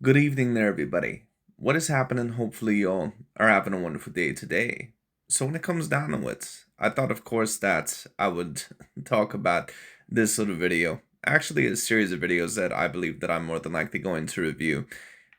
Good evening there, everybody. What is happening? Hopefully, y'all are having a wonderful day today. So, when it comes down to it, I thought, of course, that I would talk about this little video. Actually, a series of videos that I believe that I'm more than likely going to review.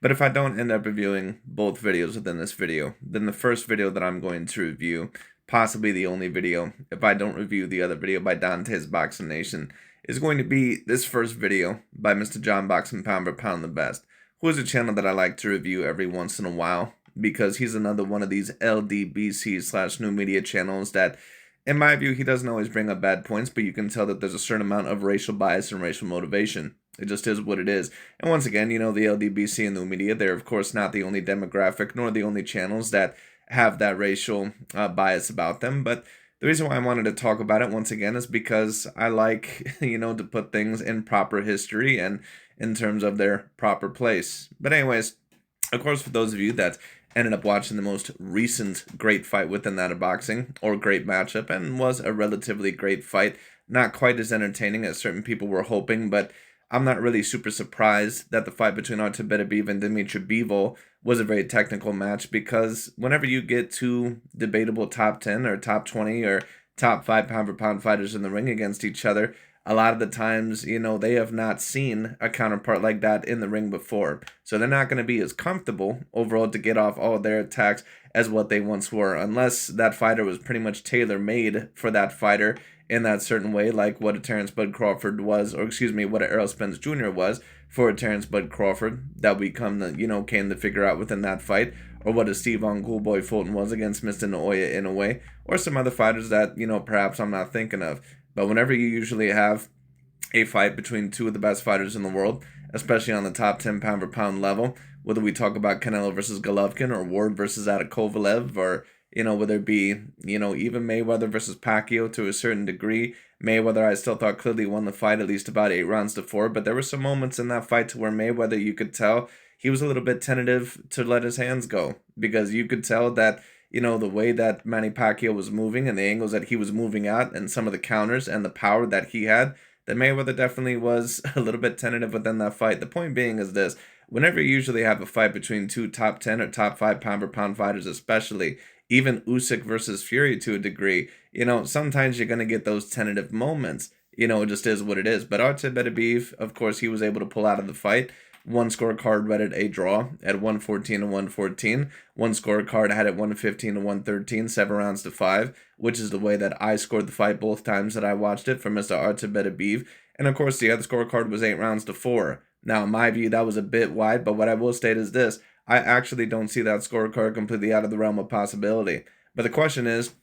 But if I don't end up reviewing both videos within this video, then the first video that I'm going to review, possibly the only video, if I don't review the other video by Dante's Boxing Nation, is going to be this first video by Mr. Johnboxing P4P the Best, who is a channel that I like to review every once in a while because he's another one of these LDBC slash new media channels that, in my view, he doesn't always bring up bad points, but you can tell that there's a certain amount of racial bias and racial motivation. It just is what it is. And once again, the LDBC and new media, they're of course not the only demographic nor the only channels that have that racial bias about them. But the reason why I wanted to talk about it once again is because I like, to put things in proper history and in terms of their proper place. But anyways, of course, for those of you that ended up watching the most recent great fight within that of boxing, or great matchup, and was a relatively great fight, not quite as entertaining as certain people were hoping, but I'm not really super surprised that the fight between Artur Beterbiev and Dimitri Bivol was a very technical match, because whenever you get two debatable top 10 or top 20 or top 5 pound for pound fighters in the ring against each other, a lot of the times, they have not seen a counterpart like that in the ring before. So they're not going to be as comfortable overall to get off all their attacks as what they once were, unless that fighter was pretty much tailor-made for that fighter in that certain way, like what a Terrence Bud Crawford was, or excuse me, what a Errol Spence Jr. was for a Terrence Bud Crawford that we came to figure out within that fight, or what a Steve Von Coolboy Fulton was against Mr. Naoya Inoue, or some other fighters that, perhaps I'm not thinking of. But whenever you usually have a fight between two of the best fighters in the world, especially on the top 10 pound for pound level, whether we talk about Canelo versus Golovkin or Ward versus Ada Kovalev, or whether it be, even Mayweather versus Pacquiao to a certain degree. Mayweather, I still thought clearly won the fight, at least about 8 rounds to 4, but there were some moments in that fight to where Mayweather, you could tell he was a little bit tentative to let his hands go, because you could tell that the way that Manny Pacquiao was moving and the angles that he was moving at and some of the counters and the power that he had, that Mayweather definitely was a little bit tentative within that fight. The point being is this: whenever you usually have a fight between two top 10 or top 5 pound for pound fighters, especially, even Usyk versus Fury to a degree, sometimes you're going to get those tentative moments. It just is what it is. But Artur Beterbiev, of course, he was able to pull out of the fight. One scorecard read it a draw at 114 to 114. One scorecard had it 115 to 113, 7 rounds to 5, which is the way that I scored the fight both times that I watched it for Mr. Artur Beterbiev. And of course, the other scorecard was 8 rounds to 4. Now, in my view, that was a bit wide, but what I will state is this: I actually don't see that scorecard completely out of the realm of possibility. But the question is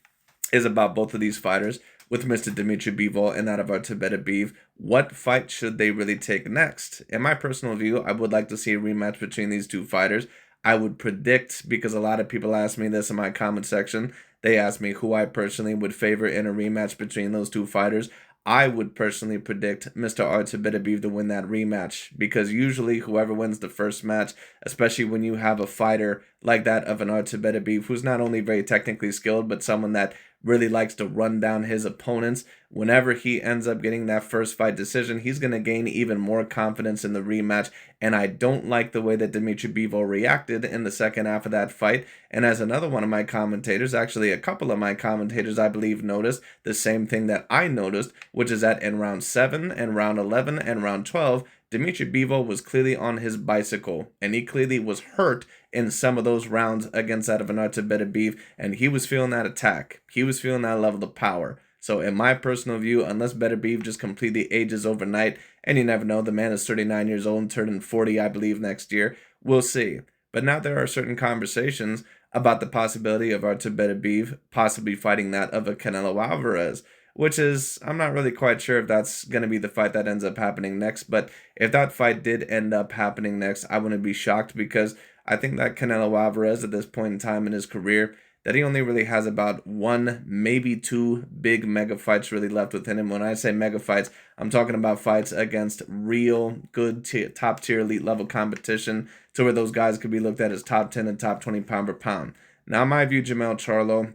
about both of these fighters, with Mr. Dimitri Bivol and that of Artur Beterbiev. What fight should they really take next? In my personal view, I would like to see a rematch between these two fighters. I would predict, because a lot of people ask me this in my comment section, they ask me who I personally would favor in a rematch between those two fighters. I would personally predict Mr. Artur Beterbiev to win that rematch, because usually whoever wins the first match, especially when you have a fighter like that of an Artur Beterbiev, who's not only very technically skilled, but someone that really likes to run down his opponents, whenever he ends up getting that first fight decision, he's going to gain even more confidence in the rematch. And I don't like the way that Dimitri Bivol reacted in the second half of that fight. And as another one of my commentators, actually a couple of my commentators, I believe, noticed the same thing that I noticed, which is that in round 7 and round 11 and round 12, Dimitri Bivol was clearly on his bicycle, and he clearly was hurt in some of those rounds against that of an Artur Beterbiev, and he was feeling that attack. He was feeling that level of power. So in my personal view, unless Beterbiev just completely ages overnight, and you never know, the man is 39 years old and turning 40, I believe, next year, we'll see. But now there are certain conversations about the possibility of Artur Beterbiev possibly fighting that of a Canelo Alvarez, which is, I'm not really quite sure if that's going to be the fight that ends up happening next. But if that fight did end up happening next, I wouldn't be shocked, because I think that Canelo Alvarez at this point in time in his career, that he only really has about one, maybe two big mega fights really left within him. When I say mega fights, I'm talking about fights against real good top tier elite level competition, to where those guys could be looked at as top 10 and top 20 pound for pound. Now, in my view, Jamel Charlo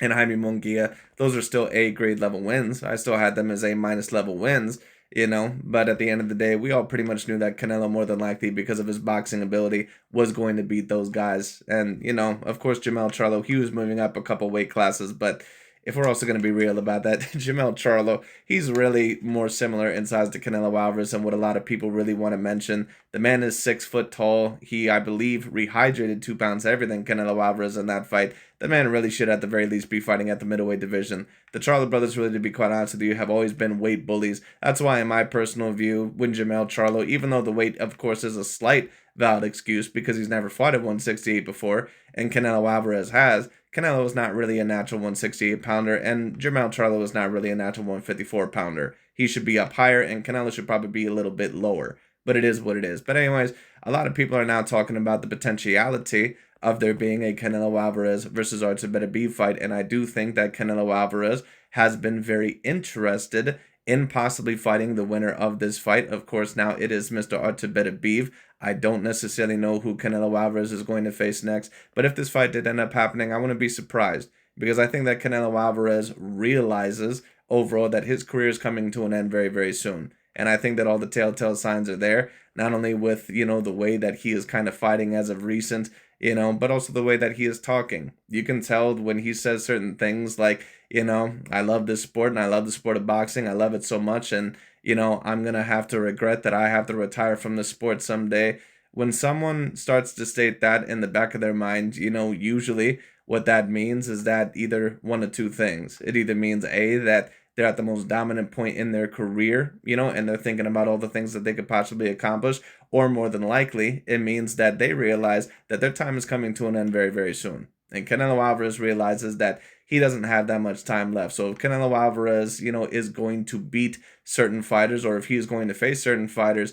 and Jaime Munguia, those are still A grade level wins. I still had them as A minus level wins. But at the end of the day, we all pretty much knew that Canelo, more than likely, because of his boxing ability, was going to beat those guys. And, of course, Jermell Charlo, he was moving up a couple weight classes, but if we're also going to be real about that, Jermell Charlo, he's really more similar in size to Canelo Alvarez and what a lot of people really want to mention. The man is 6 foot tall. He, I believe, rehydrated 2 pounds heavier than Canelo Alvarez in that fight. The man really should, at the very least, be fighting at the middleweight division. The Charlo brothers, really, to be quite honest with you, have always been weight bullies. That's why, in my personal view, when Jermell Charlo, even though the weight, of course, is a slight valid excuse because he's never fought at 168 before, and Canelo Alvarez has, Canelo is not really a natural 168-pounder, and Jermell Charlo is not really a natural 154-pounder. He should be up higher, and Canelo should probably be a little bit lower. But it is what it is. But anyways, a lot of people are now talking about the potentiality of there being a Canelo Alvarez versus Artur Beterbiev fight, and I do think that Canelo Alvarez has been very interested in possibly fighting the winner of this fight. Of course, now it is Mr. Artur Beterbiev. I don't necessarily know who Canelo Alvarez is going to face next, but if this fight did end up happening, I wouldn't be surprised because I think that Canelo Alvarez realizes overall that his career is coming to an end very, very soon. And I think that all the telltale signs are there, not only with, the way that he is kind of fighting as of recent, but also the way that he is talking. You can tell when he says certain things like, I love this sport and I love the sport of boxing. I love it so much. And, I'm going to have to regret that I have to retire from the sport someday. When someone starts to state that in the back of their mind, usually what that means is that either one of two things. It either means A, that they're at the most dominant point in their career, and they're thinking about all the things that they could possibly accomplish, or more than likely, it means that they realize that their time is coming to an end very, very soon. And Canelo Alvarez realizes that he doesn't have that much time left. So if Canelo Alvarez, is going to beat certain fighters, or if he's going to face certain fighters,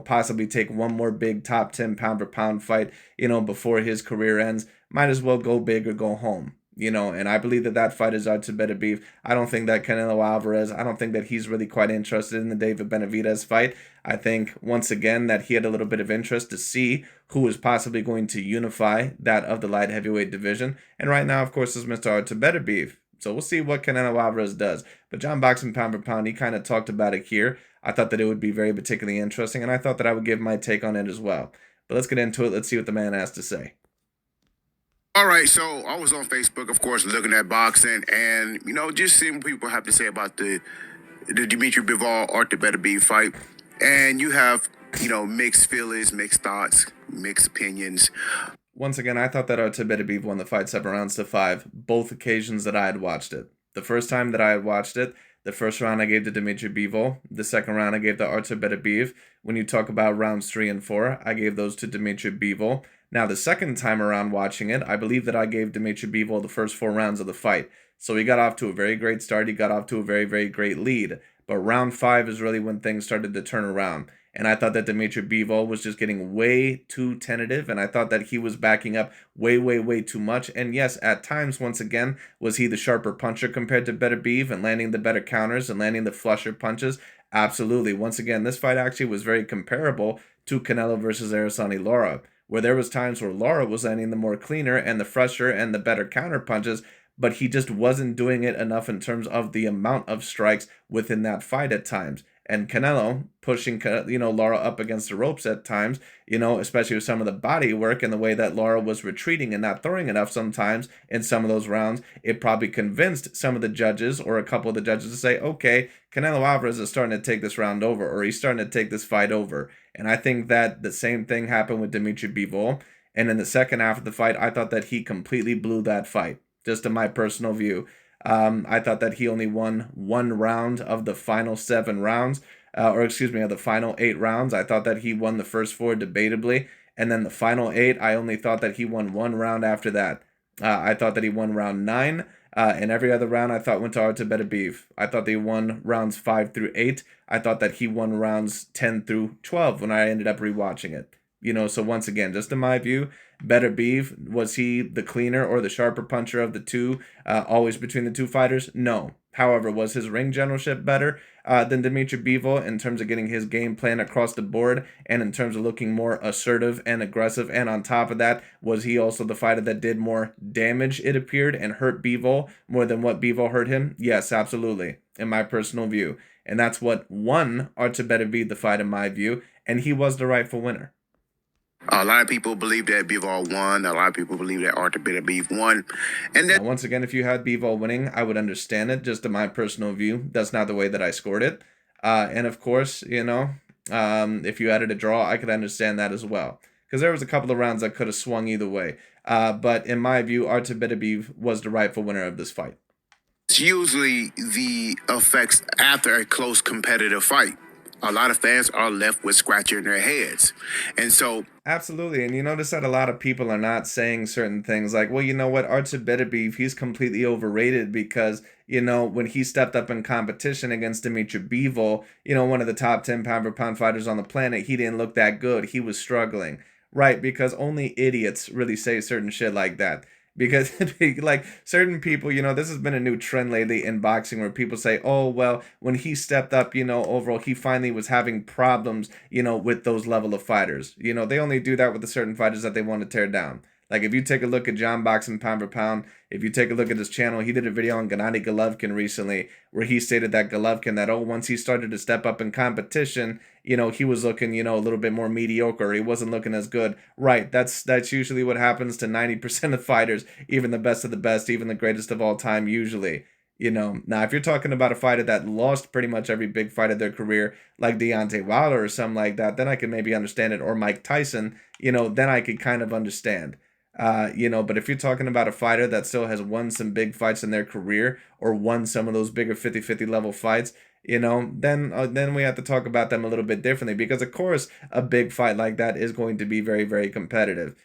possibly take one more big top 10 pound per pound fight, before his career ends, might as well go big or go home. And I believe that that fight is Artur Beterbiev. I don't think that Canelo Alvarez, I don't think that he's really quite interested in the David Benavidez fight. I think, once again, that he had a little bit of interest to see who is possibly going to unify that of the light heavyweight division. And right now, of course, is Mr. Artur Beterbiev. So we'll see what Canelo Alvarez does. But Johnboxing Pound for Pound, he kind of talked about it here. I thought that it would be very particularly interesting, and I thought that I would give my take on it as well. But let's get into it. Let's see what the man has to say. All right, so I was on Facebook, of course, looking at boxing, and just seeing what people have to say about the Dimitri Bivol Artur Beterbiev fight, and you have mixed feelings, mixed thoughts, mixed opinions. Once again, I thought that Artur Beterbiev won the fight 7 rounds to 5, both occasions that I had watched it. The first time that I had watched it, the first round I gave to Dimitri Bivol. The second round I gave to Artur Beterbiev. When you talk about rounds 3 and 4, I gave those to Dimitri Bivol. Now, the second time around watching it, I believe that I gave Dimitri Bivol the first 4 rounds of the fight. So he got off to a very great start. He got off to a very, very great lead. But round 5 is really when things started to turn around. And I thought that Dimitri Bivol was just getting way too tentative, and I thought that he was backing up way, way, way too much. And yes, at times, once again, was he the sharper puncher compared to Beterbiev and landing the better counters and landing the flusher punches? Absolutely. Once again, this fight actually was very comparable to Canelo versus Araceli Lara, where there was times where Lara was landing the more cleaner and the fresher and the better counter punches, but he just wasn't doing it enough in terms of the amount of strikes within that fight at times. And Canelo pushing, Lara up against the ropes at times, especially with some of the body work and the way that Lara was retreating and not throwing enough sometimes in some of those rounds, it probably convinced some of the judges or a couple of the judges to say, okay, Canelo Alvarez is starting to take this round over, or he's starting to take this fight over. And I think that the same thing happened with Dimitri Bivol. And in the second half of the fight, I thought that he completely blew that fight, just in my personal view. I thought that he only won 1 round of the final 7 rounds, of the final 8 rounds. I thought that he won the first 4 debatably, and then the final 8, I only thought that he won 1 round after that. I thought that he won round 9, and every other round I thought went to Artur Beterbiev. I thought that he won rounds 5 through 8. I thought that he won rounds 10 through 12 when I ended up rewatching it. So once again, just in my view, Beterbiev, was he the cleaner or the sharper puncher of the two, always between the two fighters? No. However, was his ring generalship better than Dimitri Bivol in terms of getting his game plan across the board and in terms of looking more assertive and aggressive? And on top of that, was he also the fighter that did more damage, it appeared, and hurt Bivol more than what Bivol hurt him? Yes, absolutely, in my personal view. And that's what won Artur Beterbiev the fight in my view, and he was the rightful winner. A lot of people believe that Bivol won. A lot of people believe that Artur Beterbiev won. And Now, once again, if you had Bivol winning, I would understand it. Just in my personal view, that's not the way that I scored it. And of course, if you added a draw, I could understand that as well. Because there was a couple of rounds that could have swung either way. But in my view, Artur Beterbiev was the rightful winner of this fight. it's usually the effects after a close competitive fight. A lot of fans are left with scratching their heads. And so Absolutely, and you notice that a lot of people are not saying certain things like, well, you know what, Artur Beterbiev, he's completely overrated because, when he stepped up in competition against Dimitri Bivol, one of the top 10 pound-for-pound fighters on the planet, he didn't look that good. He was struggling. Right, because only idiots really say certain shit like that. Because, like, certain people, this has been a new trend lately in boxing where people say, oh, well, when he stepped up, overall, he finally was having problems, with those level of fighters. They only do that with the certain fighters that they want to tear down. Like, if you take a look at Johnboxing pound for pound, if you take a look at his channel, he did a video on Gennady Golovkin recently where he stated that Golovkin, that, once he started to step up in competition, he was looking, a little bit more mediocre. He wasn't looking as good. Right, that's usually what happens to 90% of fighters, even the best of the best, even the greatest of all time, usually. Now, if you're talking about a fighter that lost pretty much every big fight of their career, like Deontay Wilder or something like that, then I can maybe understand it. Or Mike Tyson, then I could kind of understand. But if you're talking about a fighter that still has won some big fights in their career or won some of those bigger 50-50 level fights, then we have to talk about them a little bit differently because of course a big fight like that is going to be very, very competitive.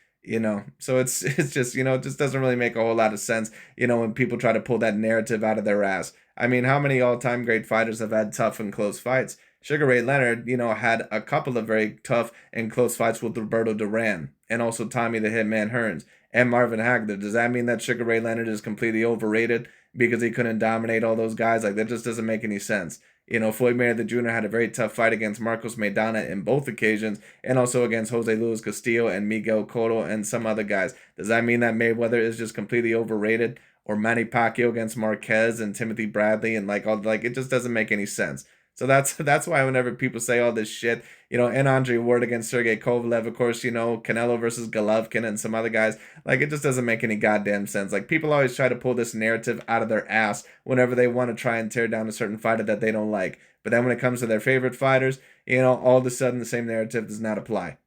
So it's just, it just doesn't really make a whole lot of sense, when people try to pull that narrative out of their ass. I mean, how many all-time great fighters have had tough and close fights? Sugar Ray Leonard, had a couple of very tough and close fights with Roberto Duran and also Tommy the Hitman Hearns and Marvin Hagler. Does that mean that Sugar Ray Leonard is completely overrated because he couldn't dominate all those guys? Like, that just doesn't make any sense. Floyd Mayweather Jr. had a very tough fight against Marcos Maidana in both occasions and also against Jose Luis Castillo and Miguel Cotto and some other guys. Does that mean that Mayweather is just completely overrated? Or Manny Pacquiao against Marquez and Timothy Bradley and it just doesn't make any sense. So that's why whenever people say all this shit, and Andre Ward against Sergey Kovalev, of course, Canelo versus Golovkin and some other guys, it just doesn't make any goddamn sense. Like, people always try to pull this narrative out of their ass whenever they want to try and tear down a certain fighter that they don't like. But then when it comes to their favorite fighters, all of a sudden the same narrative does not apply.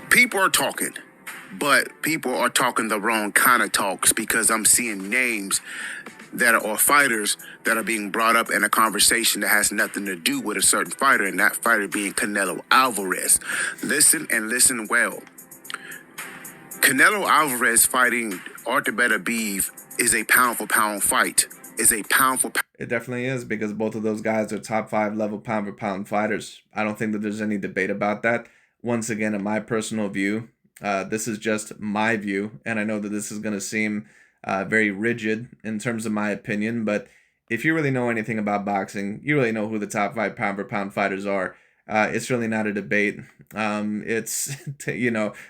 people are talking, but people are talking the wrong kind of talks because I'm seeing names that are fighters that are being brought up in a conversation that has nothing to do with a certain fighter, and that fighter being Canelo Alvarez. Listen and listen well. Canelo Alvarez fighting Artur Beterbiev is a pound-for-pound fight. It definitely is, because both of those guys are top 5 level pound-for-pound fighters. I don't think that there's any debate about that. Once again, in my personal view, this is just my view, and I know that this is going to seem very rigid in terms of my opinion, but if you really know anything about boxing, you really know who the top 5 pound-for-pound fighters are. It's really not a debate. It's,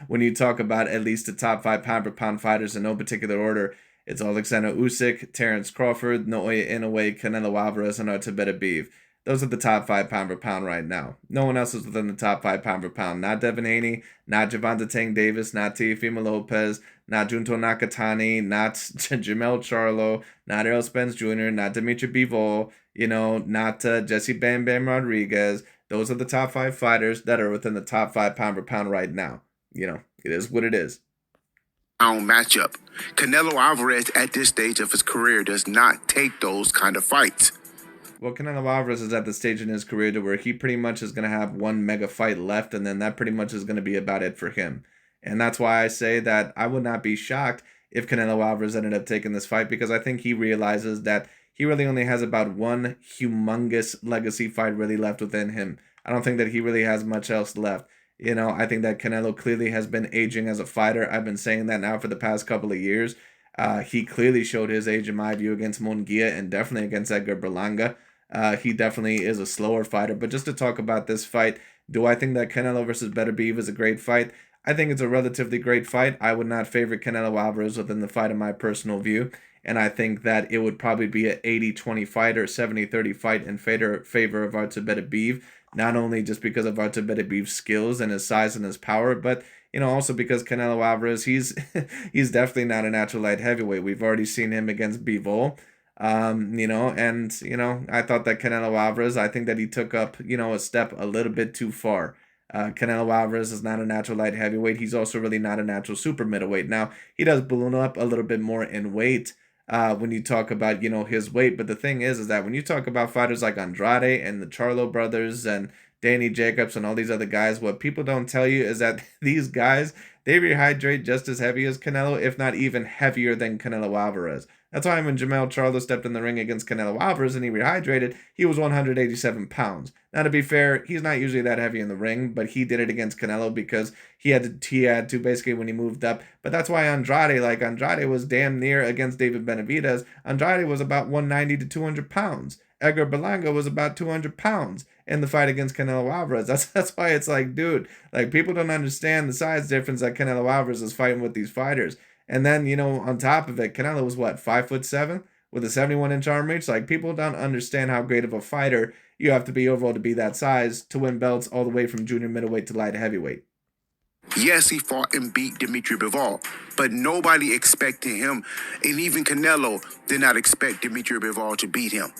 when you talk about at least the top 5 pound-for-pound fighters in no particular order, it's Alexander Usyk, Terence Crawford, Naoya Inoue, Canelo Alvarez, and Artur Beterbiev. Those are the top 5 pound-for-pound right now. No one else is within the top 5 pound-for-pound. Not Devin Haney, not Gervonta Tank Davis, not Teofimo Lopez, not Junto Nakatani, not Jamel Charlo, not Errol Spence Jr., not Dimitri Bivol, not Jesse Bam Bam Rodriguez. Those are the top 5 fighters that are within the top 5 pound-for-pound right now. It is what it is. Matchup. Canelo Alvarez at this stage of his career does not take those kind of fights. Well, Canelo Alvarez is at the stage in his career to where he pretty much is going to have one mega fight left, and then that pretty much is going to be about it for him. And that's why I say that I would not be shocked if Canelo Alvarez ended up taking this fight, because I think he realizes that he really only has about one humongous legacy fight really left within him. I don't think that he really has much else left. I think that Canelo clearly has been aging as a fighter. I've been saying that now for the past couple of years. He clearly showed his age, in my view, against Munguia and definitely against Edgar Berlanga. He definitely is a slower fighter. But just to talk about this fight, do I think that Canelo versus Beterbiev is a great fight? I think it's a relatively great fight. I would not favor Canelo Alvarez within the fight in my personal view. And I think that it would probably be an 80-20 fight or 70-30 fight in favor of Artur Beterbiev. Not only just because of Artur Beterbiev's skills and his size and his power, but also because Canelo Alvarez, he's he's definitely not a natural light heavyweight. We've already seen him against Bivol. And I thought that Canelo Alvarez, I think that he took up, a step a little bit too far. Canelo Alvarez is not a natural light heavyweight. He's also really not a natural super middleweight. Now, he does balloon up a little bit more in weight when you talk about, his weight. But the thing is that when you talk about fighters like Andrade and the Charlo brothers and Danny Jacobs and all these other guys, what people don't tell you is that these guys, they rehydrate just as heavy as Canelo, if not even heavier than Canelo Alvarez. That's why when Jamel Charlo stepped in the ring against Canelo Alvarez and he rehydrated, he was 187 pounds. Now, to be fair, he's not usually that heavy in the ring, but he did it against Canelo because he had to basically when he moved up. But that's why Andrade was damn near against David Benavidez. Andrade was about 190 to 200 pounds. Edgar Berlanga was about 200 pounds in the fight against Canelo Alvarez. That's why it's like, dude, like people don't understand the size difference that Canelo Alvarez is fighting with these fighters. And then, on top of it, Canelo was what, 5'7" with a 71-inch arm reach? Like, people don't understand how great of a fighter you have to be overall to be that size to win belts all the way from junior middleweight to light heavyweight. Yes, he fought and beat Dimitri Bivol, but nobody expected him, and even Canelo did not expect Dimitri Bivol to beat him.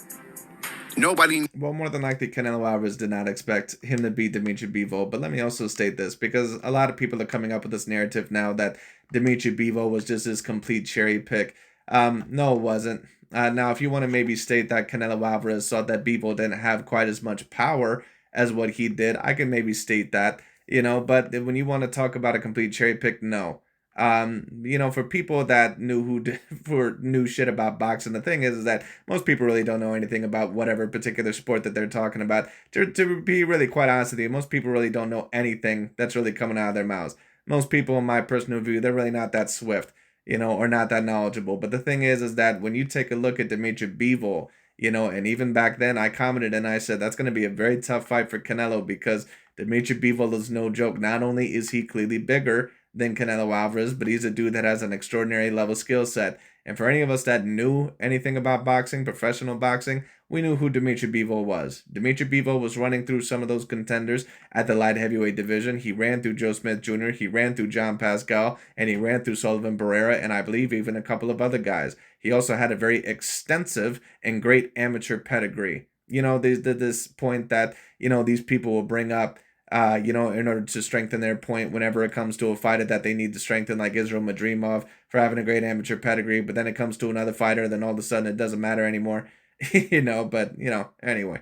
Nobody. Well, more than likely, Canelo Alvarez did not expect him to beat Dimitri Bivol. But let me also state this, because a lot of people are coming up with this narrative now that Dimitri Bivol was just his complete cherry pick. No, it wasn't. Now, if you want to maybe state that Canelo Alvarez thought that Bivol didn't have quite as much power as what he did, I can maybe state that, But when you want to talk about a complete cherry pick, no. For people that knew shit about boxing, the thing is that most people really don't know anything about whatever particular sport that they're talking about. To be really quite honest with you, most people really don't know anything that's really coming out of their mouths. Most people, in my personal view, they're really not that swift, or not that knowledgeable. But the thing is that when you take a look at Dimitri Bivol, and even back then I commented and I said that's going to be a very tough fight for Canelo because Dimitri Bivol is no joke. Not only is he clearly bigger than Canelo Alvarez, but he's a dude that has an extraordinary level skill set. And for any of us that knew anything about boxing, professional boxing, we knew who Dimitri Bivol was. Dimitri Bivol was running through some of those contenders at the light heavyweight division. He ran through Joe Smith Jr., he ran through John Pascal, and he ran through Sullivan Barrera, and I believe even a couple of other guys. He also had a very extensive and great amateur pedigree. This point that, these people will bring up in order to strengthen their point whenever it comes to a fighter that they need to strengthen, like Israel Madrimov for having a great amateur pedigree, but then it comes to another fighter, then all of a sudden it doesn't matter anymore, anyway.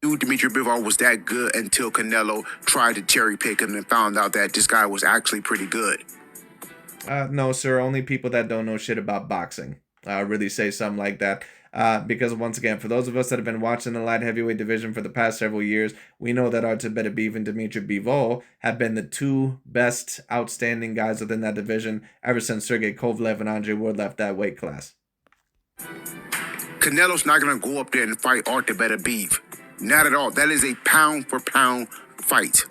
Dimitri Bivol was that good until Canelo tried to cherry pick him and found out that this guy was actually pretty good. No, sir, only people that don't know shit about boxing really say something like that. Because once again, for those of us that have been watching the light heavyweight division for the past several years, we know that Artur Beterbiev and Dimitri Bivol have been the two best outstanding guys within that division ever since Sergey Kovalev and Andre Ward left that weight class. Canelo's not going to go up there and fight Artur Beterbiev. Not at all. That is a pound for pound fight.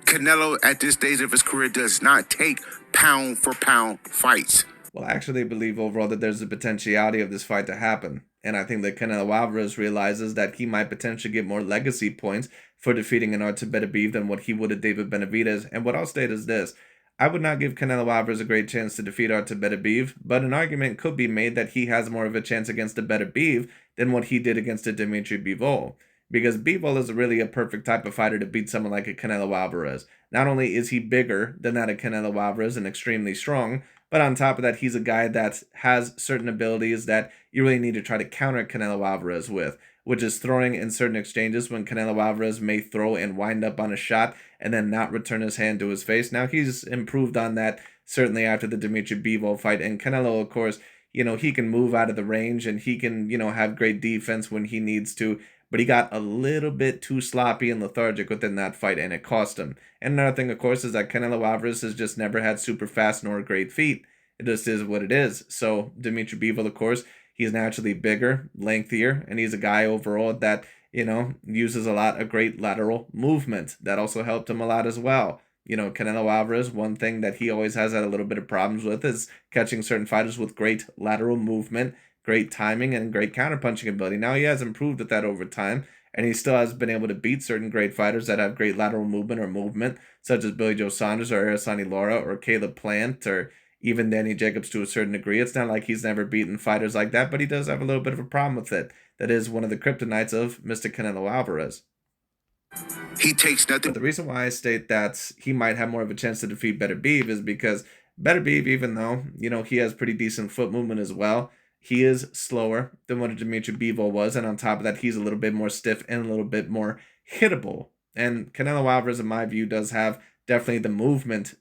Canelo, at this stage of his career, does not take pound for pound fights. Well, I actually believe overall that there's a potentiality of this fight to happen. And I think that Canelo Alvarez realizes that he might potentially get more legacy points for defeating an Artur Beterbiev than what he would at David Benavidez. And what I'll state is this. I would not give Canelo Alvarez a great chance to defeat Artur Beterbiev, but an argument could be made that he has more of a chance against a Beterbiev than what he did against a Dimitri Bivol. Because Bivol is really a perfect type of fighter to beat someone like a Canelo Alvarez. Not only is he bigger than that of Canelo Alvarez and extremely strong, but on top of that, he's a guy that has certain abilities that you really need to try to counter Canelo Alvarez with, which is throwing in certain exchanges when Canelo Alvarez may throw and wind up on a shot and then not return his hand to his face. Now, he's improved on that certainly after the Dimitri Bivol fight. And Canelo, of course, he can move out of the range and he can, have great defense when he needs to. But he got a little bit too sloppy and lethargic within that fight, and it cost him. And another thing, of course, is that Canelo Alvarez has just never had super fast nor great feet. It just is what it is. So Dimitri Bivol, of course, he's naturally bigger, lengthier, and he's a guy overall that, uses a lot of great lateral movement. That also helped him a lot as well. Canelo Alvarez, one thing that he always has had a little bit of problems with is catching certain fighters with great lateral movement, great timing, and great counterpunching ability. Now he has improved at that over time, and he still has been able to beat certain great fighters that have great lateral movement, such as Billy Joe Saunders or Araceli Lara or Caleb Plant or even Danny Jacobs to a certain degree. It's not like he's never beaten fighters like that, but he does have a little bit of a problem with it. That is one of the kryptonites of Mr. Canelo Alvarez. He takes nothing. But the reason why I state that he might have more of a chance to defeat Beterbiev is because Beterbiev, even though, he has pretty decent foot movement as well, he is slower than what Dimitri Bivol was. And on top of that, he's a little bit more stiff and a little bit more hittable. And Canelo Alvarez, in my view, does have definitely the movement,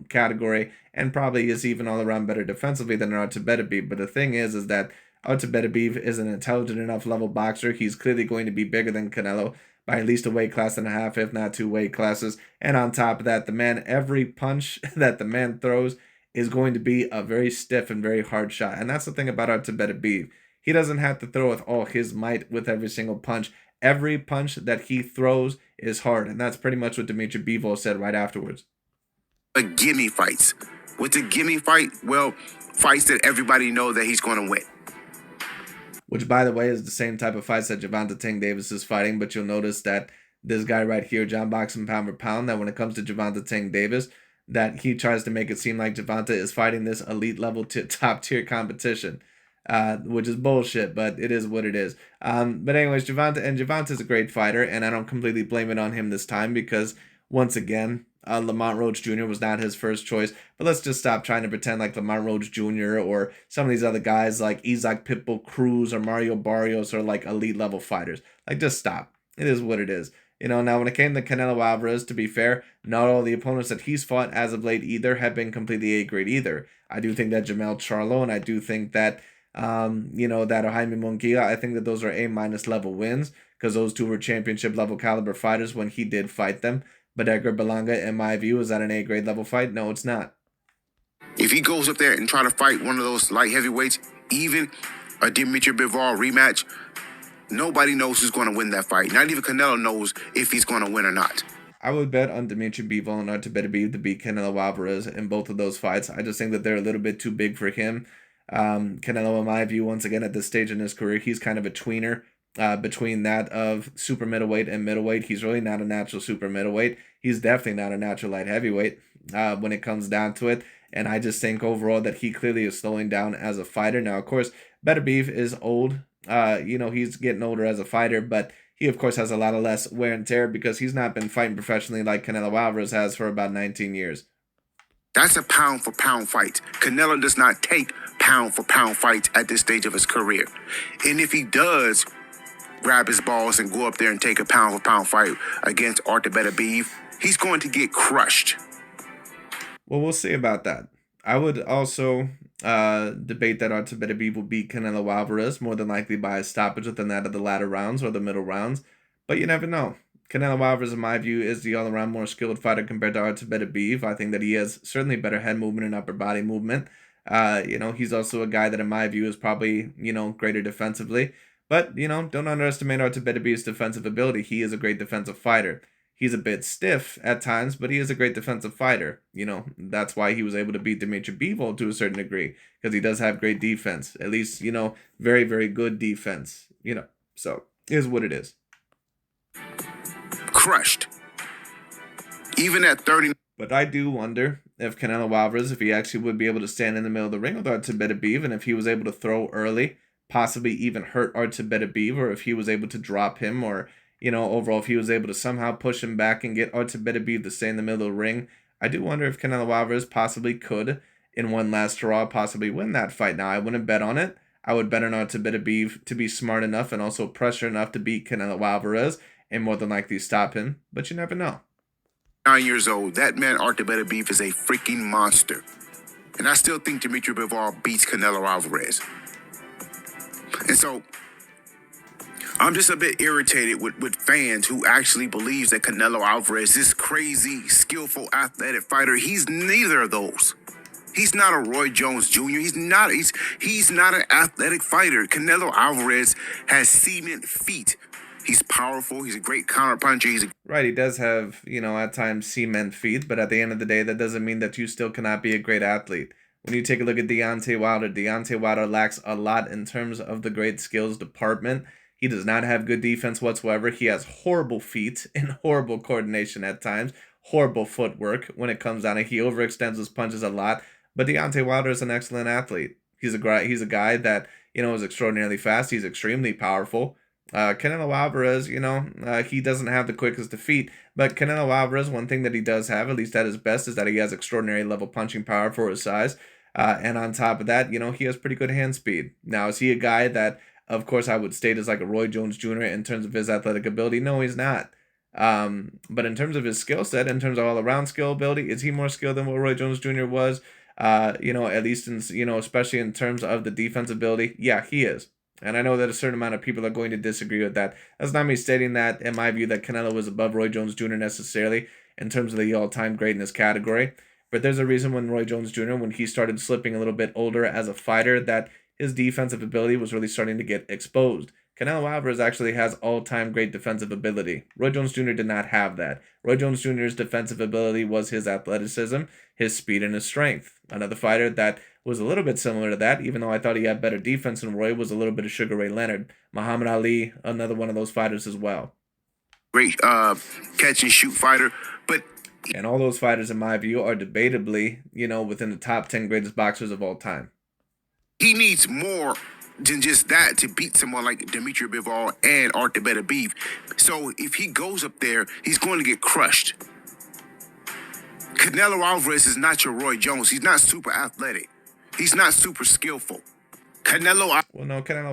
category, and probably is even all around better defensively than Artur Beterbiev. But the thing is that Artur Beterbiev is an intelligent enough level boxer. He's clearly going to be bigger than Canelo by at least a weight class and a half, if not 2 weight classes. And on top of that, every punch that the man throws is going to be a very stiff and very hard shot. And that's the thing about Artur Beterbiev. He doesn't have to throw with all his might with every single punch. Every punch that he throws is hard. And that's pretty much what Dimitri Bivol said right afterwards. Gimme fights. What's a gimme fight? Well, fights that everybody know that he's going to win. Which, by the way, is the same type of fights that Gervonta Tank Davis is fighting. But you'll notice that this guy right here, Johnboxing P4P, that when it comes to Gervonta Tank Davis, that he tries to make it seem like Gervonta is fighting this elite level top tier competition, which is bullshit, but it is what it is. But anyways, Gervonta is a great fighter, and I don't completely blame it on him this time because, once again, Lamont Roach Jr. was not his first choice. But let's just stop trying to pretend like Lamont Roach Jr. or some of these other guys like Isaac Pitbull Cruz or Mario Barrios are like elite level fighters. Like, just stop. It is what it is. Now when it came to Canelo Alvarez, to be fair, not all the opponents that he's fought as of late either have been completely A-grade either. I do think that Jamel Charlo, and I do think that, that Jaime Munguia, I think that those are A- level wins because those two were championship level caliber fighters when he did fight them. But Edgar Berlanga, in my view, is that an A-grade level fight? No, it's not. If he goes up there and try to fight one of those light heavyweights, even a Dimitri Bivol rematch, nobody knows who's going to win that fight. Not even Canelo knows if he's going to win or not. I would bet on Dimitri Bivol and Artur Beterbiev to beat Canelo Alvarez in both of those fights. I just think that they're a little bit too big for him. Canelo, in my view, once again, at this stage in his career, he's kind of a tweener. Between that of super middleweight and middleweight. He's really not a natural super middleweight. He's definitely not a natural light heavyweight when it comes down to it. And I just think overall that he clearly is slowing down as a fighter. Now, of course, Beterbiev is old. He's getting older as a fighter, but he, of course, has a lot of less wear and tear because he's not been fighting professionally like Canelo Alvarez has for about 19 years. That's a pound-for-pound fight. Canelo does not take pound-for-pound fights at this stage of his career. And if he does grab his balls and go up there and take a pound-for-pound fight against Artur Beterbiev, he's going to get crushed. Well, we'll see about that. I would also debate that Artur Beterbiev will beat Canelo Alvarez more than likely by a stoppage within that of the latter rounds or the middle rounds. But you never know. Canelo Alvarez, in my view, is the all-around more skilled fighter compared to Artur Beterbiev. I think that he has certainly better head movement and upper body movement. He's also a guy that, in my view, is probably, greater defensively. But, don't underestimate Artur Beterbiev's defensive ability. He is a great defensive fighter. He's a bit stiff at times, but he is a great defensive fighter. That's why he was able to beat Dimitri Bivol to a certain degree, because he does have great defense. At least, very, very good defense. So, here's what it is. Crushed. Even at 30. But I do wonder if Canelo Alvarez, if he actually would be able to stand in the middle of the ring with Artur Beterbiev, and if he was able to throw early, possibly even hurt Artur Beterbiev, or if he was able to drop him, or, overall if he was able to somehow push him back and get Artur Beterbiev to stay in the middle of the ring. I do wonder if Canelo Alvarez possibly could, in one last hurrah, possibly win that fight. Now, I wouldn't bet on it. I would bet on Artur Beterbiev to be smart enough and also pressure enough to beat Canelo Alvarez and more than likely stop him, but you never know. 9 years old, that man Artur Beterbiev is a freaking monster. And I still think Dimitri Bivol beats Canelo Alvarez. And so, I'm just a bit irritated with fans who actually believes that Canelo Alvarez is this crazy, skillful, athletic fighter. He's neither of those. He's not a Roy Jones Jr. He's not an athletic fighter. Canelo Alvarez has cement feet. He's powerful. He's a great counter puncher. Right, he does have, at times cement feet, but at the end of the day, that doesn't mean that you still cannot be a great athlete. When you take a look at Deontay Wilder lacks a lot in terms of the great skills department. He does not have good defense whatsoever. He has horrible feet and horrible coordination at times, horrible footwork when it comes down to it. He overextends his punches a lot, but Deontay Wilder is an excellent athlete. He's a guy that, is extraordinarily fast. He's extremely powerful. Canelo Alvarez, he doesn't have the quickest of feet, but Canelo Alvarez, one thing that he does have, at least at his best, is that he has extraordinary level punching power for his size. And on top of that, he has pretty good hand speed. Now, is he a guy that, of course, I would state as like a Roy Jones Jr. in terms of his athletic ability? No, he's not. But in terms of his skill set, in terms of all-around skill ability, is he more skilled than what Roy Jones Jr. was? At least in, especially in terms of the defense ability, yeah, he is. And I know that a certain amount of people are going to disagree with that. That's not me stating that, in my view, that Canelo was above Roy Jones Jr. necessarily in terms of the all-time greatness category. But there's a reason when Roy Jones Jr., when he started slipping a little bit older as a fighter, that his defensive ability was really starting to get exposed. Canelo Alvarez actually has all-time great defensive ability. Roy Jones Jr. did not have that. Roy Jones Jr.'s defensive ability was his athleticism, his speed, and his strength. Another fighter that was a little bit similar to that, even though I thought he had better defense than Roy, was a little bit of Sugar Ray Leonard. Muhammad Ali, another one of those fighters as well. Great catch and shoot fighter, but... And all those fighters, in my view, are debatably, within the top 10 greatest boxers of all time. He needs more than just that to beat someone like Dimitri Bivol and Artur Beterbiev. So if he goes up there, he's going to get crushed. Canelo Alvarez is not your Roy Jones. He's not super athletic. He's not super skillful. Canelo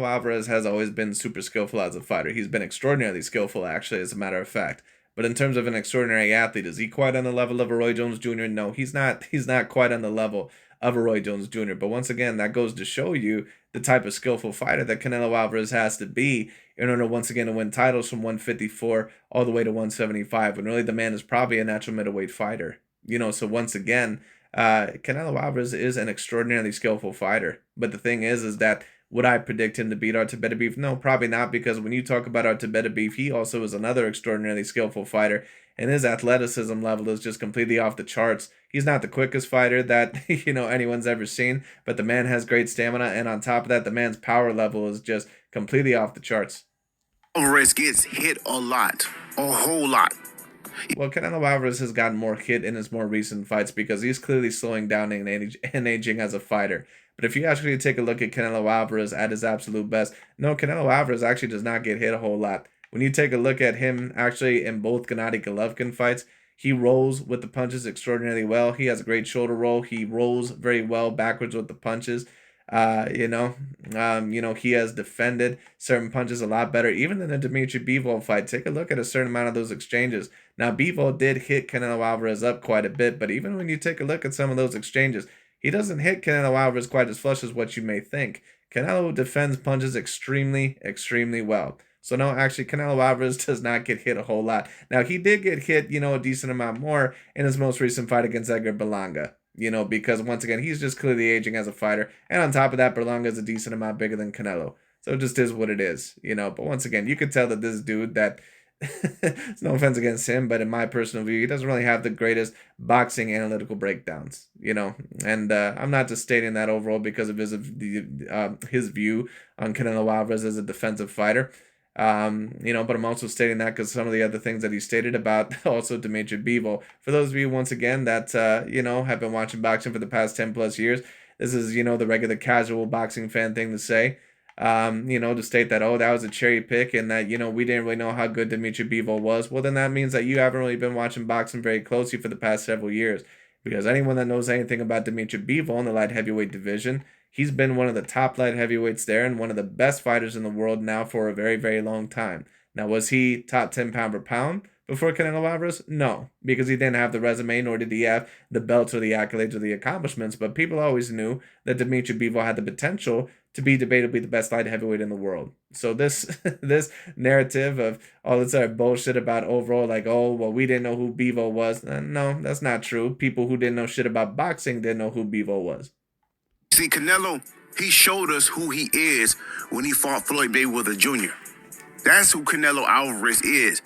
Alvarez has always been super skillful as a fighter. He's been extraordinarily skillful, actually, as a matter of fact. But in terms of an extraordinary athlete, is he quite on the level of a Roy Jones Jr.? No, he's not. He's not quite on the level of a Roy Jones Jr. But once again, that goes to show you the type of skillful fighter that Canelo Alvarez has to be in order, once again, to win titles from 154 all the way to 175, when really the man is probably a natural middleweight fighter. So once again, Canelo Alvarez is an extraordinarily skillful fighter. But the thing is that would I predict him to beat Artur Beterbiev? No, probably not, because when you talk about Artur Beterbiev, he also is another extraordinarily skillful fighter, and his athleticism level is just completely off the charts. He's not the quickest fighter that, anyone's ever seen, but the man has great stamina, and on top of that, the man's power level is just completely off the charts. Alvarez gets hit a lot, a whole lot. Well, Canelo Alvarez has gotten more hit in his more recent fights because he's clearly slowing down and aging as a fighter. But if you actually take a look at Canelo Alvarez at his absolute best, no, Canelo Alvarez actually does not get hit a whole lot. When you take a look at him actually in both Gennady Golovkin fights, he rolls with the punches extraordinarily well. He has a great shoulder roll. He rolls very well backwards with the punches. He has defended certain punches a lot better, even in the Dimitri Bivol fight. Take a look at a certain amount of those exchanges. Now, Bivol did hit Canelo Alvarez up quite a bit, but even when you take a look at some of those exchanges, he doesn't hit Canelo Alvarez quite as flush as what you may think. Canelo defends punches extremely, extremely well. So no, actually, Canelo Alvarez does not get hit a whole lot. Now, he did get hit, a decent amount more in his most recent fight against Edgar Berlanga. Because once again, he's just clearly aging as a fighter. And on top of that, Berlanga is a decent amount bigger than Canelo. So it just is what it is, But once again, you could tell that this dude that, it's no offense against him, but in my personal view, he doesn't really have the greatest boxing analytical breakdowns, And I'm not just stating that overall because of his view on Canelo Alvarez as a defensive fighter. But I'm also stating that because some of the other things that he stated about also Dimitri Bivol. For those of you, once again, that, have been watching boxing for the past 10 plus years, this is, the regular casual boxing fan thing to say, to state that, oh, that was a cherry pick and that, we didn't really know how good Dimitri Bivol was. Well, then that means that you haven't really been watching boxing very closely for the past several years. Because anyone that knows anything about Dimitri Bivol in the light heavyweight division, he's been one of the top light heavyweights there and one of the best fighters in the world now for a very, very long time. Now, was he top 10 pound per pound before Canelo Alvarez? No, because he didn't have the resume, nor did he have the belts or the accolades or the accomplishments. But people always knew that Dimitri Bivol had the potential to be debatably the best light heavyweight in the world. So this narrative of all this other bullshit about overall, like, oh, well, we didn't know who Bivol was. No, that's not true. People who didn't know shit about boxing didn't know who Bivol was. See, Canelo, he showed us who he is when he fought Floyd Mayweather Jr. That's who Canelo Alvarez is.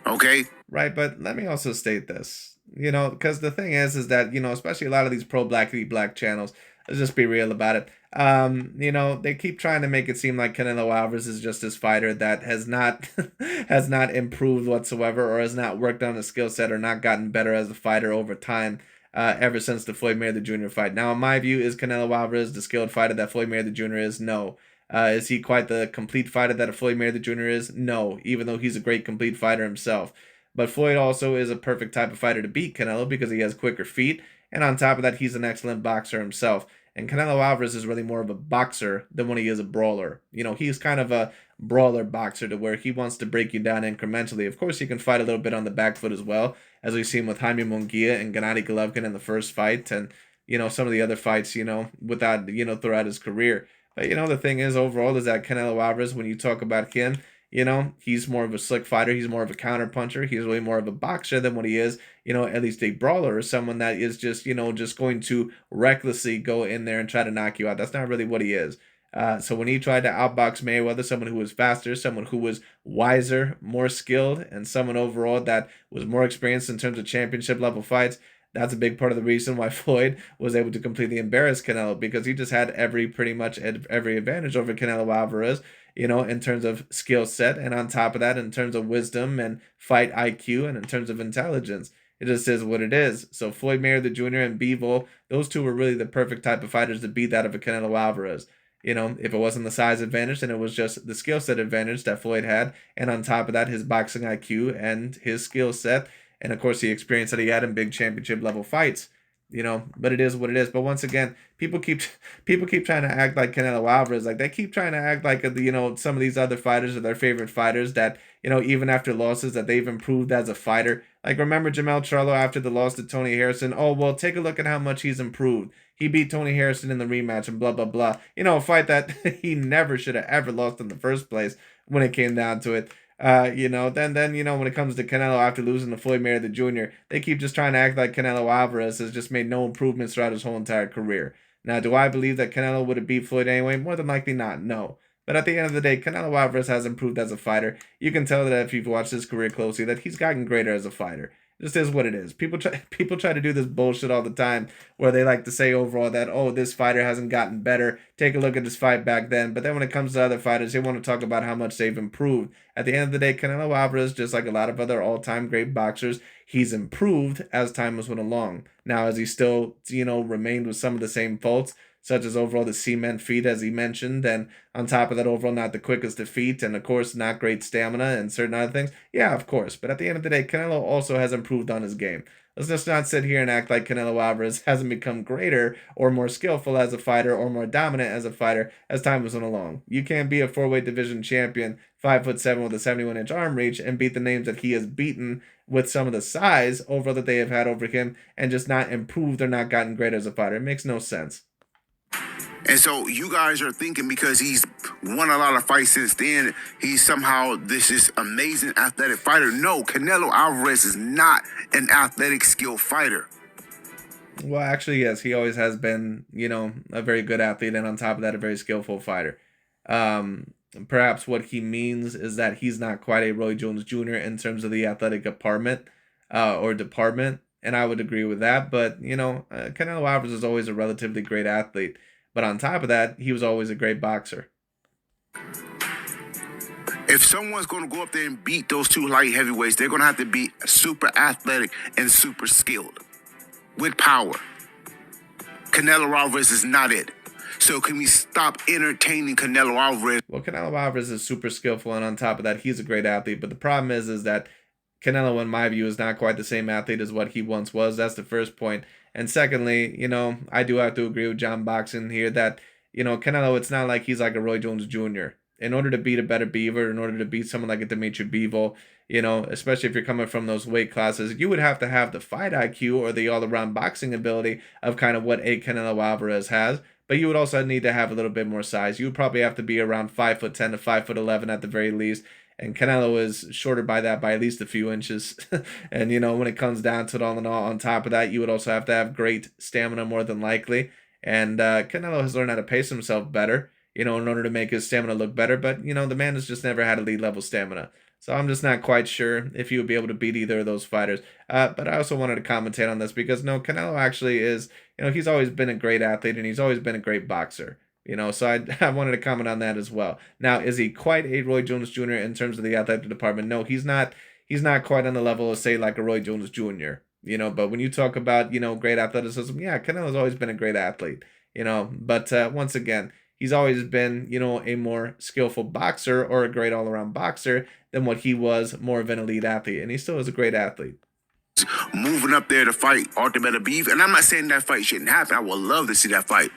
Okay? Right, but let me also state this, because the thing is that, especially a lot of these pro black eat black channels, let's just be real about it. They keep trying to make it seem like Canelo Alvarez is just this fighter that has not has not improved whatsoever, or has not worked on his skill set, or not gotten better as a fighter over time. Ever since the Floyd Mayweather Jr. fight. Now, in my view, is Canelo Alvarez the skilled fighter that Floyd Mayweather Jr. is? No. Is he quite the complete fighter that a Floyd Mayweather Jr. is? No, even though he's a great complete fighter himself. But Floyd also is a perfect type of fighter to beat Canelo because he has quicker feet, and on top of that, he's an excellent boxer himself. And Canelo Alvarez is really more of a boxer than when he is a brawler. He's kind of a brawler boxer to where he wants to break you down incrementally. Of course, he can fight a little bit on the back foot as well, as we've seen with Jaime Munguia and Gennady Golovkin in the first fight, and some of the other fights, without throughout his career. But the thing is, overall, is that Canelo Alvarez, when you talk about him, he's more of a slick fighter. He's more of a counter puncher. He's really more of a boxer than what he is, at least a brawler, or someone that is just, just going to recklessly go in there and try to knock you out. That's not really what he is. So when he tried to outbox Mayweather, someone who was faster, someone who was wiser, more skilled, and someone overall that was more experienced in terms of championship level fights, that's a big part of the reason why Floyd was able to completely embarrass Canelo, because he just had pretty much every advantage over Canelo Alvarez, in terms of skill set, and on top of that, in terms of wisdom and fight IQ, and in terms of intelligence. It just is what it is. So Floyd Mayweather Jr. and Bivol, those two were really the perfect type of fighters to beat that of a Canelo Alvarez. If it wasn't the size advantage, then it was just the skill set advantage that Floyd had, and on top of that, his boxing IQ and his skill set, and of course the experience that he had in big championship level fights. But it is what it is. But once again, people keep trying to act like Canelo Alvarez, like they keep trying to act like some of these other fighters are their favorite fighters, that even after losses that they've improved as a fighter. Like, remember Jamel Charlo after the loss to Tony Harrison? Oh well, take a look at how much he's improved. He beat Tony Harrison in the rematch and blah blah blah. A fight that he never should have ever lost in the first place when it came down to it. Then when it comes to Canelo after losing to Floyd Mayweather Jr., they keep just trying to act like Canelo Alvarez has just made no improvements throughout his whole entire career. Now, do I believe that Canelo would have beat Floyd anyway? More than likely not, no. But at the end of the day, Canelo Alvarez has improved as a fighter. You can tell that if you've watched his career closely, that he's gotten greater as a fighter. This is what it is. People try to do this bullshit all the time, where they like to say overall that, oh, this fighter hasn't gotten better. Take a look at this fight back then. But then when it comes to other fighters, they want to talk about how much they've improved. At the end of the day, Canelo Alvarez, just like a lot of other all-time great boxers, he's improved as time has went along. Now, as he still, remained with some of the same faults, such as overall the cement feet, as he mentioned, and on top of that, overall not the quickest to feet, and of course not great stamina and certain other things. Yeah, of course. But at the end of the day, Canelo also has improved on his game. Let's just not sit here and act like Canelo Alvarez hasn't become greater or more skillful as a fighter or more dominant as a fighter as time has went along. You can't be a four-weight division champion, 5'7" with a 71-inch arm reach, and beat the names that he has beaten with some of the size overall that they have had over him, and just not improved or not gotten greater as a fighter. It makes no sense. And so you guys are thinking because he's won a lot of fights since then, he's somehow this amazing athletic fighter. No, Canelo Alvarez is not an athletic skill fighter. Well, actually, yes, he always has been, a very good athlete, and on top of that, a very skillful fighter. Perhaps what he means is that he's not quite a Roy Jones Jr. in terms of the athletic department, and I would agree with that. But, Canelo Alvarez is always a relatively great athlete. But on top of that, he was always a great boxer. If someone's going to go up there and beat those two light heavyweights, they're going to have to be super athletic and super skilled with power. Canelo Alvarez is not it. So can we stop entertaining Canelo Alvarez? Well, Canelo Alvarez is super skillful, and on top of that, he's a great athlete. But the problem is that Canelo, in my view, is not quite the same athlete as what he once was. That's the first point. And secondly, I do have to agree with Johnboxing here that, Canelo, it's not like he's like a Roy Jones Jr. In order to beat a better Beaver, in order to beat someone like a Dimitri Bivol, especially if you're coming from those weight classes, you would have to have the fight IQ or the all-around boxing ability of kind of what a Canelo Alvarez has. But you would also need to have a little bit more size. You would probably have to be around 5'10" to 5'11" at the very least. And Canelo is shorter by that by at least a few inches. And, when it comes down to it all in all, on top of that, you would also have to have great stamina more than likely. And Canelo has learned how to pace himself better. in order to make his stamina look better. But, the man has just never had elite level stamina. So I'm just not quite sure if he would be able to beat either of those fighters. But I also wanted to commentate on this because, no, Canelo actually is, he's always been a great athlete and he's always been a great boxer. So I wanted to comment on that as well. Now, is he quite a Roy Jones Jr. in terms of the athletic department? No, he's not. He's not quite on the level of, say, like a Roy Jones Jr. But when you talk about, great athleticism, yeah, Canelo's always been a great athlete. But once again, he's always been, a more skillful boxer or a great all-around boxer than what he was more of an elite athlete, and he still is a great athlete. Moving up there to fight Artur Beterbiev, and I'm not saying that fight shouldn't happen. I would love to see that fight.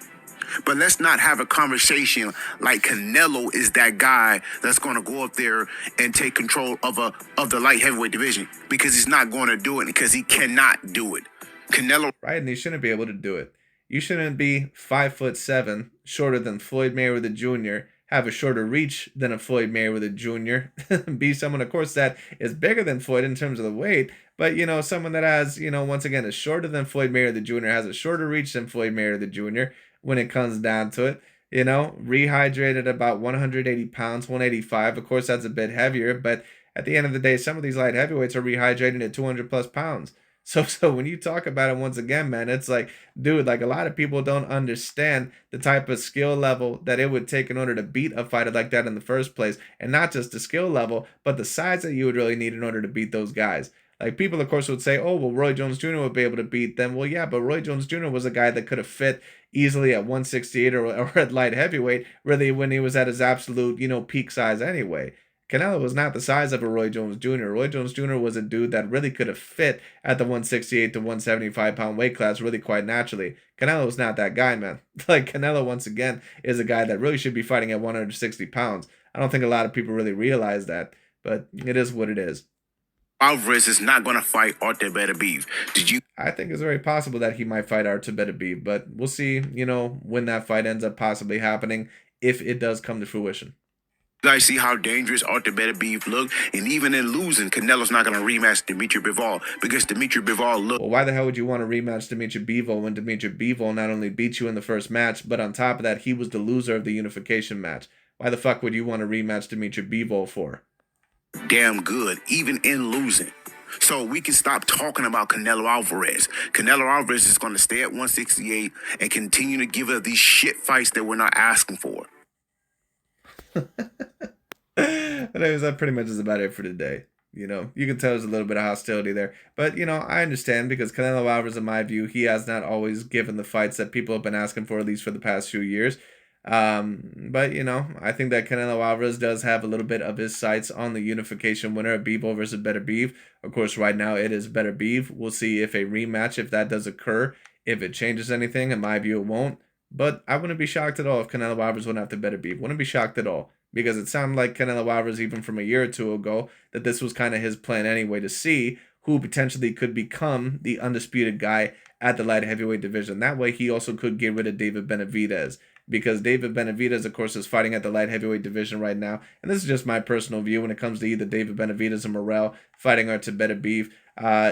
But let's not have a conversation like Canelo is that guy that's going to go up there and take control of the light heavyweight division, because he's not going to do it, because he cannot do it. Canelo, right, and he shouldn't be able to do it. You shouldn't be 5'7", shorter than Floyd Mayweather Jr., have a shorter reach than a Floyd Mayweather Jr., be someone, of course, that is bigger than Floyd in terms of the weight, but, someone that has, once again, is shorter than Floyd Mayweather Jr., has a shorter reach than Floyd Mayweather Jr., when it comes down to it, rehydrated about 180 pounds, 185. Of course, that's a bit heavier, but at the end of the day, some of these light heavyweights are rehydrating at 200 plus pounds. So when you talk about it once again, man, it's like, dude, like a lot of people don't understand the type of skill level that it would take in order to beat a fighter like that in the first place. And not just the skill level, but the size that you would really need in order to beat those guys. Like people, of course, would say, oh, well, Roy Jones Jr. would be able to beat them. Well, yeah, but Roy Jones Jr. was a guy that could have fit easily at 168 or at light heavyweight, really when he was at his absolute, peak size anyway. Canelo was not the size of a Roy Jones Jr. Roy Jones Jr. was a dude that really could have fit at the 168 to 175 pound weight class really quite naturally. Canelo was not that guy, man. Like Canelo, once again, is a guy that really should be fighting at 160 pounds. I don't think a lot of people really realize that, but it is what it is. Alvarez is not going to fight Artur Beterbiev. I think it's very possible that he might fight Artur Beterbiev, but we'll see, when that fight ends up possibly happening, if it does come to fruition. You guys see how dangerous Artur Beterbiev looked? And even in losing, Canelo's not going to rematch Dimitri Bivol, because Dimitri Bivol looked... Well, why the hell would you want to rematch Dimitri Bivol when Dimitri Bivol not only beat you in the first match, but on top of that, he was the loser of the unification match? Why the fuck would you want to rematch Dimitri Bivol for? Damn good, even in losing. So we can stop talking about Canelo Alvarez. Canelo Alvarez is going to stay at 168 and continue to give us these shit fights that we're not asking for. Anyways, that pretty much is about it for today. You can tell there's a little bit of hostility there. But, I understand, because Canelo Alvarez, in my view, he has not always given the fights that people have been asking for, at least for the past few years. But, I think that Canelo Alvarez does have a little bit of his sights on the unification winner of Bivol versus Beterbiev. Of course, right now it is Beterbiev. We'll see if a rematch, if that does occur, if it changes anything. In my view, it won't. But I wouldn't be shocked at all if Canelo Alvarez went after Beterbiev. Wouldn't be shocked at all. Because it sounded like Canelo Alvarez, even from a year or two ago, that this was kind of his plan anyway, to see who potentially could become the undisputed guy at the light heavyweight division. That way, he also could get rid of David Benavidez. Because David Benavidez, of course, is fighting at the light heavyweight division right now. And this is just my personal view when it comes to either David Benavidez or Morrell fighting Artur Beterbiev.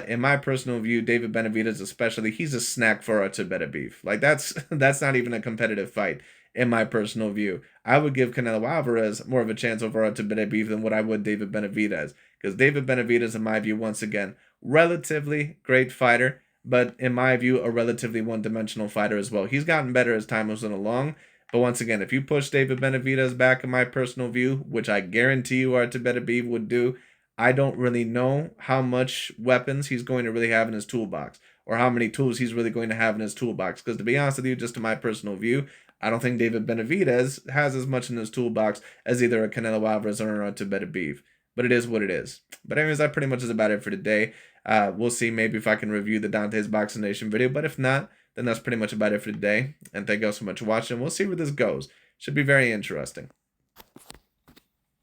In my personal view, David Benavidez especially, he's a snack for Artur Beterbiev. Like, that's not even a competitive fight. In my personal view, I would give Canelo Alvarez more of a chance over Artur Beterbiev than what I would David Benavidez. Because David Benavidez, in my view, once again, relatively great fighter, but in my view, a relatively one-dimensional fighter as well. He's gotten better as time has gone along, but once again, if you push David Benavidez back, in my personal view, which I guarantee you Artur Beterbiev would do, I don't really know how much weapons he's going to really have in his toolbox, or how many tools he's really going to have in his toolbox. Because to be honest with you, just in my personal view, I don't think David Benavidez has as much in his toolbox as either a Canelo Alvarez or an Artur Beterbiev. But it is what it is. But anyways, that pretty much is about it for today. We'll see maybe if I can review the Dante's Boxing Nation video. But if not, then that's pretty much about it for today. And thank you all so much for watching. We'll see where this goes. Should be very interesting.